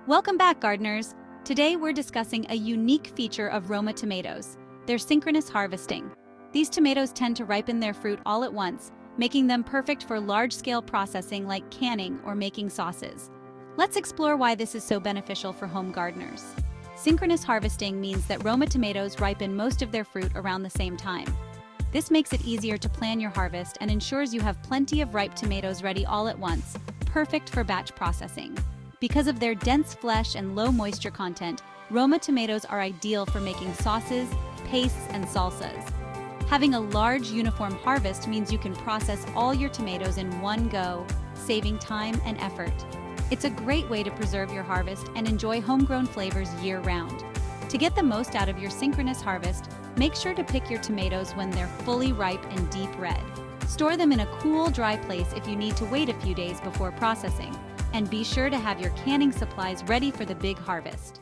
Welcome back, gardeners! Today we're discussing a unique feature of Roma tomatoes, their synchronous harvesting. These tomatoes tend to ripen their fruit all at once, making them perfect for large-scale processing like canning or making sauces. Let's explore why this is so beneficial for home gardeners. Synchronous harvesting means that Roma tomatoes ripen most of their fruit around the same time. This makes it easier to plan your harvest and ensures you have plenty of ripe tomatoes ready all at once, perfect for batch processing. Because of their dense flesh and low moisture content, Roma tomatoes are ideal for making sauces, pastes, and salsas. Having a large, uniform harvest means you can process all your tomatoes in one go, saving time and effort. It's a great way to preserve your harvest and enjoy homegrown flavors year-round. To get the most out of your synchronous harvest, make sure to pick your tomatoes when they're fully ripe and deep red. Store them in a cool, dry place if you need to wait a few days before processing. And be sure to have your canning supplies ready for the big harvest.